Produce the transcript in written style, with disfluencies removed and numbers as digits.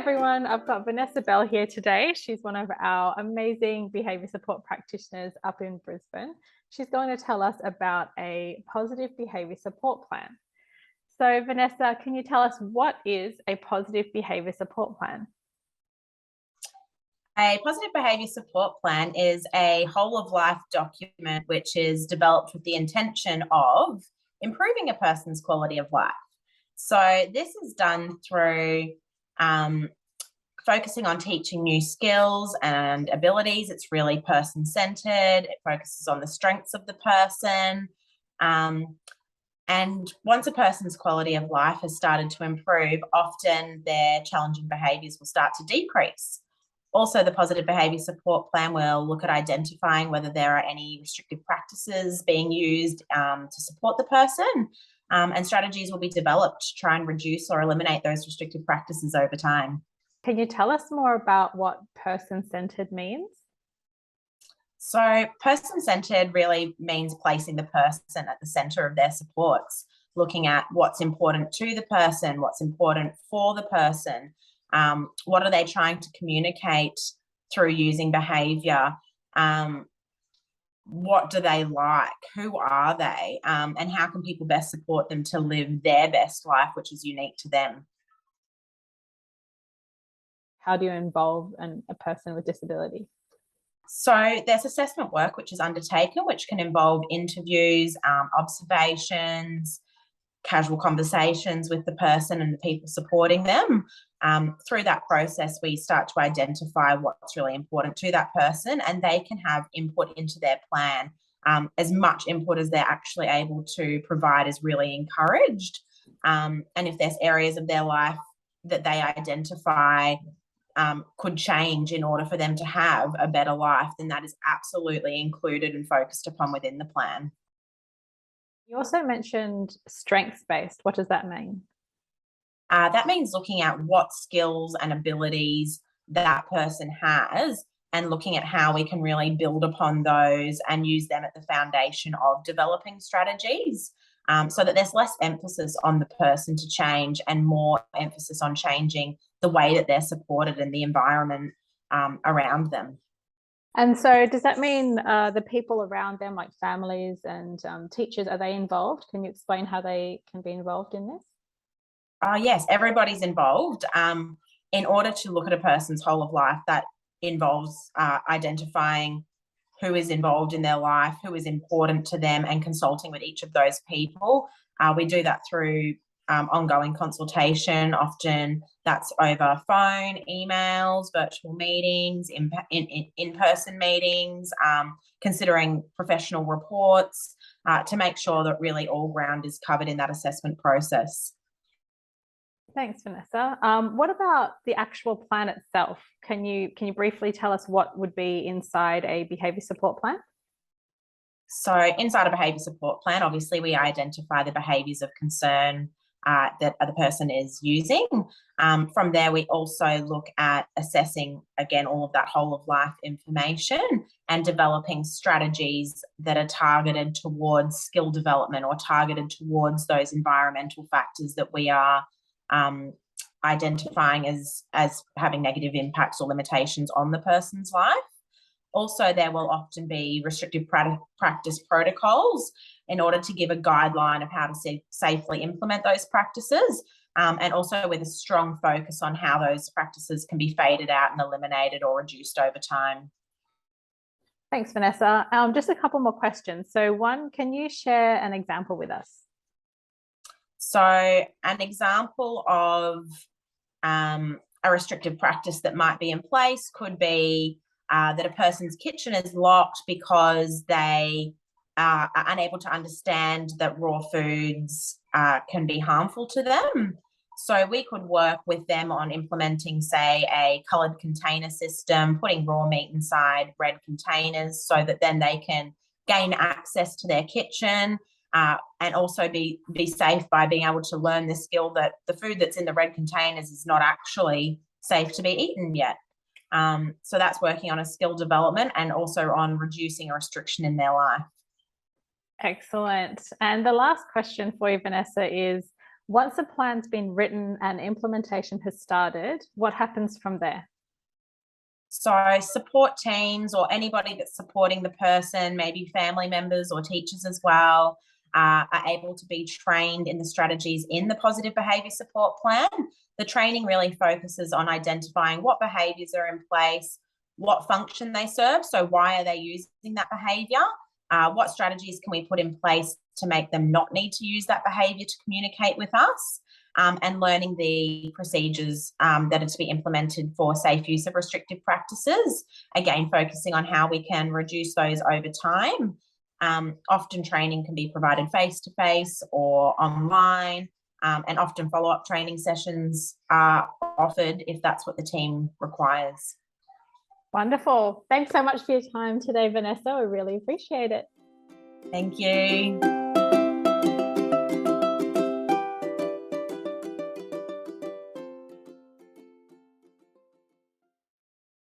everyone, I've got Vanessa Bell here today. She's one of our amazing behaviour support practitioners up in Brisbane. She's going to tell us about a positive behaviour support plan. So Vanessa, can you tell us what is a positive behaviour support plan? A positive behaviour support plan is a whole of life document which is developed with the intention of improving a person's quality of life. So this is done through focusing on teaching new skills and abilities. It's really person-centered. It focuses on the strengths of the person. And once a person's quality of life has started to improve, often their challenging behaviours will start to decrease. Also, the positive behaviour support plan will look at identifying whether there are any restrictive practices being used to support the person, and strategies will be developed to try and reduce or eliminate those restrictive practices over time. Can you tell us more about what person-centered means? So person-centered really means placing the person at the centre of their supports, looking at what's important to the person, what's important for the person, what are they trying to communicate through using behaviour, what do they like, who are they, and how can people best support them to live their best life, which is unique to them. How do you involve a person with disability? So there's assessment work which is undertaken, which can involve interviews, observations, casual conversations with the person and the people supporting them. Through that process, we start to identify what's really important to that person, and they can have input into their plan. As much input as they're actually able to provide is really encouraged. And if there's areas of their life that they identify could change in order for them to have a better life, then that is absolutely included and focused upon within the plan. You also mentioned strengths-based. What does that mean? That means looking at what skills and abilities that person has and looking at how we can really build upon those and use them at the foundation of developing strategies, so that there's less emphasis on the person to change and more emphasis on changing the way that they're supported and the environment around them. And so does that mean the people around them, like families and teachers, are they involved? Can you explain how they can be involved in this? Yes, everybody's involved. In order to look at a person's whole of life, that involves identifying who is involved in their life, who is important to them, and consulting with each of those people. We do that through ongoing consultation. Often that's over phone, emails, virtual meetings, in-person meetings, considering professional reports to make sure that really all ground is covered in that assessment process. Thanks, Vanessa. What about the actual plan itself? Can you briefly tell us what would be inside a behaviour support plan? So inside a behaviour support plan, obviously we identify the behaviours of concern that the person is using. From there, we also look at assessing, again, all of that whole of life information and developing strategies that are targeted towards skill development or targeted towards those environmental factors that we are identifying as having negative impacts or limitations on the person's life. Also, there will often be restrictive practice protocols in order to give a guideline of how to safely implement those practices, and also with a strong focus on how those practices can be faded out and eliminated or reduced over time. Thanks, Vanessa. Just a couple more questions. So one, can you share an example with us? So an example of a restrictive practice that might be in place could be that a person's kitchen is locked because they are unable to understand that raw foods can be harmful to them. So we could work with them on implementing, say, a coloured container system, putting raw meat inside red containers so that then they can gain access to their kitchen, and also be safe by being able to learn the skill that the food that's in the red containers is not actually safe to be eaten yet. So that's working on a skill development and also on reducing a restriction in their life. Excellent. And the last question for you, Vanessa, is Once a plan's been written and implementation has started, what happens from there? So support teams or anybody that's supporting the person, maybe family members or teachers as well, are able to be trained in the strategies in the positive behaviour support plan. The training really focuses on identifying what behaviours are in place, what function they serve, so why are they using that behaviour, what strategies can we put in place to make them not need to use that behaviour to communicate with us, and learning the procedures that are to be implemented for safe use of restrictive practices, again focusing on how we can reduce those over time. Often training can be provided face-to-face or online, and often follow-up training sessions are offered if that's what the team requires. Wonderful. Thanks so much for your time today, Vanessa. We really appreciate it. Thank you.